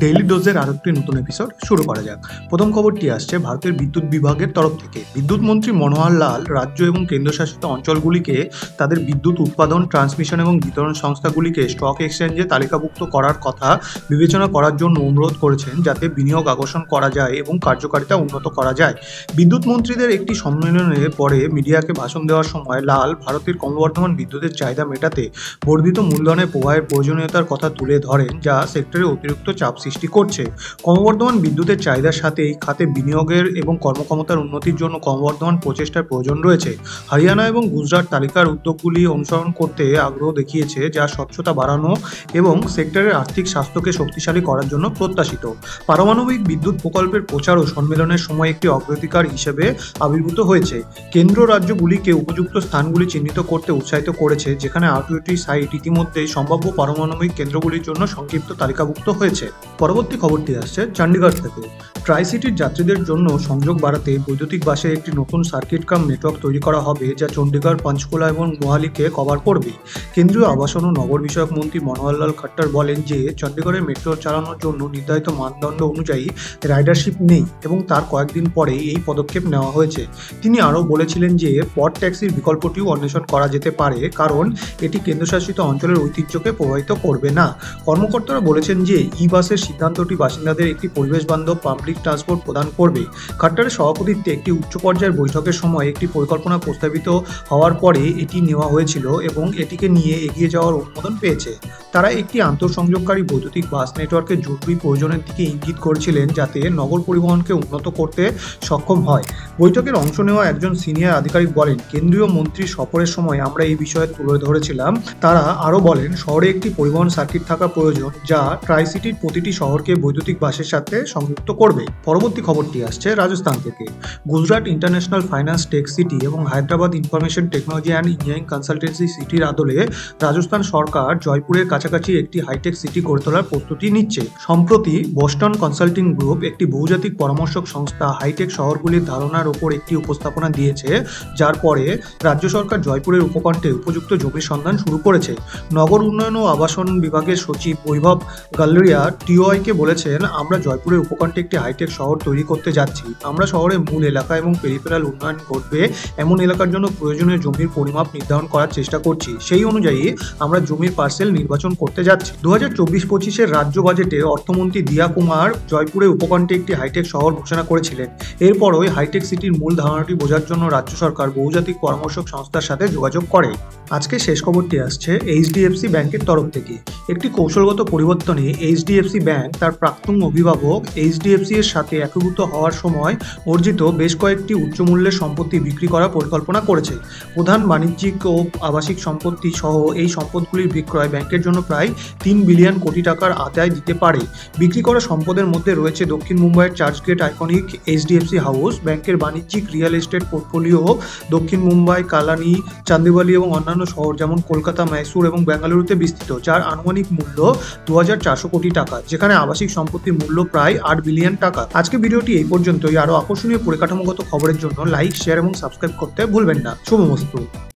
Daily ডোজের আরো একটি নতুন এপিসোড শুরু করা যাক। প্রথম খবরটি আসছে ভারতের বিদ্যুৎ বিভাগের তরফ থেকে। বিদ্যুৎ মন্ত্রী মনোহর লাল রাজ্য এবং কেন্দ্রশাসিত অঞ্চলগুলিকে তাদের বিদ্যুৎ উৎপাদন, ট্রান্সমিশন এবং বিতরণ সংস্থাগুলিকে স্টক এক্সচেঞ্জে তালিকাভুক্ত করার কথা বিবেচনা করার জন্য অনুরোধ করেছেন, যাতে বিনিয়োগ আকর্ষণ করা যায় এবং কার্যকারিতা উন্নত করা যায়। বিদ্যুৎ মন্ত্রীদের একটি সম্মেলনের পরে মিডিয়াকে ভাষণ দেওয়ার সময় লাল ভারতের ক্রমবর্ধমান বিদ্যুতের চাহিদা মেটাতে বর্ধিত মূলধনের প্রবাহের প্রয়োজনীয়তার কথা তুলে ধরেন, যা সেক্টরে অতিরিক্ত চাপ সৃষ্টি করছে। ক্রমবর্ধমান বিদ্যুতের চাহিদার সাথে এই খাতে বিনিয়োগের এবং কর্মক্ষমতার উন্নতির জন্য ক্রমবর্ধমান প্রচেষ্টার প্রয়োজন রয়েছে। হরিয়ানা এবং গুজরাট তালিকার উদ্যোগগুলি অনুসরণ করতে আগ্রহ দেখিয়েছে, যা স্বচ্ছতা বাড়ানো এবং সেক্টরের আর্থিক স্বাস্থ্যকে শক্তিশালী করার জন্য প্রত্যাশিত। পারমাণবিক বিদ্যুৎ প্রকল্পের প্রচারও সম্মেলনের সময় একটি অগ্রাধিকার হিসেবে আবির্ভূত হয়েছে। কেন্দ্র রাজ্যগুলিকে উপযুক্ত স্থানগুলি চিহ্নিত করতে উৎসাহিত করেছে, যেখানে 8টি সাইট ইতিমধ্যেই সম্ভাব্য পারমাণবিক কেন্দ্রগুলির জন্য সংক্ষিপ্ত তালিকাভুক্ত হয়েছে। পরবর্তী খবরটি আসছে চণ্ডীগড় থেকে। ট্রাই সিটির যাত্রীদের জন্য সংযোগ বাড়াতে বৈদ্যুতিক বাসে একটি নতুন সার্কিট কাম নেটওয়ার্ক তৈরি করা হবে, যা চণ্ডীগড়, পঞ্চকুলা এবং মোহালিকে কভার করবে। কেন্দ্রীয় আবাসন ও নগর বিষয়ক মন্ত্রী মনোহর লাল খট্টর বলেন যে চণ্ডীগড়ের মেট্রো চালানোর জন্য নির্ধারিত মানদণ্ড অনুযায়ী রাইডারশিপ নেই এবং তার কয়েকদিন পরেই এই পদক্ষেপ নেওয়া হয়েছে। তিনি আরও বলেছিলেন যে পড ট্যাক্সির বিকল্পটিও অন্বেষণ করা যেতে পারে, কারণ এটি কেন্দ্রশাসিত অঞ্চলের ঐতিহ্যকে প্রভাবিত করবে না। কর্মকর্তারা বলেছেন যে ই বাসের সিদ্ধান্তটি বাসিন্দাদের একটি পরিবেশ বান্ধব পাবলিক ট্রান্সপোর্ট প্রদান করবে। খট্টরের সভাপতিত্বে একটি উচ্চ পর্যায়ের বৈঠকের সময় একটি পরিকল্পনা প্রস্তাবিত হওয়ার পরে এটি নেওয়া হয়েছিল এবং এটিকে নিয়ে এগিয়ে যাওয়ার অনুমোদন পেয়েছে। তারা একটি আন্তঃসংযোগকারী বৈদ্যুতিক বাস নেটওয়ার্কের জরুরি প্রয়োজনের দিকে ইঙ্গিত করেছিলেন, যাতে নগর পরিবহনকে উন্নত করতে সক্ষম হয়। বৈঠকের অংশ নেওয়া একজন সিনিয়র আধিকারিক বলেন, কেন্দ্রীয় মন্ত্রী সফরের সময় আমরা এই বিষয়ে তুলে ধরেছিলাম। তারা আরও বলেন, শহরে একটি পরিবহন সার্কিট থাকা প্রয়োজন, যা ট্রাই সিটির প্রতিটি শহরকে বৈদ্যুতিক বাসের সাথে সংযুক্ত করবে। পরবর্তী খবরটি আসছে রাজস্থান থেকে। Gujarat international finance tech city এবং Hyderabad information technology and engineering consultancy সিটির আদলে রাজস্থান সরকার জয়পুরের কাছাকাছি একটি হাইটেক সিটি গড়ে তোলার প্রস্তুতি নিচ্ছে। সম্প্রতি বোস্টন কনসাল্টিং গ্রুপ, একটি বহুজাতিক পরামর্শক সংস্থা, হাইটেক শহরগুলির ধারণার ওপর একটি উপস্থাপনা দিয়েছে, যার পরে রাজ্য সরকার জয়পুরের উপকণ্ঠে উপযুক্ত জমির সন্ধান শুরু করেছে। নগর উন্নয়ন ও আবাসন বিভাগের সচিব বৈভব গালরিয়া টিওআইকে বলেছেন, আমরা জয়পুরের উপকণ্ঠে একটি হাইটেক শহর তৈরি করতে যাচ্ছি। আমরা শহরের মূল এলাকা এবং পেরিফেরাল উন্নয়ন ঘটবে এমন এলাকার জন্য প্রয়োজনীয় জমির পরিমাপ নির্ধারণ করার চেষ্টা করছি। সেই অনুযায়ী আমরা জমির পার্সেল নির্বাচন করতে যাচ্ছি। 2024-25-এর রাজ্য বাজেটে অর্থমন্ত্রী দিয়া কুমার জয়পুরের উপকণ্ঠে একটি হাইটেক শহর ঘোষণা করেছিলেন। এরপরই হাইটেক সিটির মূল ধারণাটি বোঝার জন্য রাজ্য সরকার বহুজাতিক পরামর্শক সংস্থার সাথে যোগাযোগ করে। আজকে শেষ খবরটি আসছে এইচডিএফসি ব্যাংকের তরফ থেকে। একটি কৌশলগত পরিবর্তনে এইচডিএফসি ব্যাংক তার প্রাক্তন অভিভাবক এইচডিএফসি এর সাথে একীভূত হওয়ার সময় অর্জিত বেশ কয়েকটি উচ্চমূল্যের সম্পত্তি বিক্রি করার পরিকল্পনা করেছে। প্রধান বাণিজ্যিক ও আবাসিক সম্পত্তি সহ এই সম্পদগুলির বিক্রয় ব্যাংকের জন্য প্রায় 3 বিলিয়ন কোটি টাকার আদায় দিতে পারে। বিক্রি করা সম্পদের মধ্যে রয়েছে দক্ষিণ মুম্বাইয়ের চার্চগেট আইকনিক এইচডিএফসি হাউস, ব্যাংকের বাণিজ্যিক রিয়েল এস্টেট পোর্টফোলিও দক্ষিণ মুম্বাই, কালানি, চান্দিওয়ালি এবং অন্যান্য শহর যেমন কলকাতা, মাইসুর এবং বেঙ্গালুরুতে বিস্তৃত, যার আনুমানিক মূল্য 2400 কোটি টাকা, যেখানে আবাসিক সম্পত্তির মূল্য প্রায় 8 বিলিয়ন টাকা। আজকে ভিডিওটি এই পর্যন্তই। আরও আকর্ষণীয় পরিকাঠামোগত খবরের জন্য লাইক, শেয়ার এবং সাবস্ক্রাইব করতে ভুলবেন না। শুভমস্তু।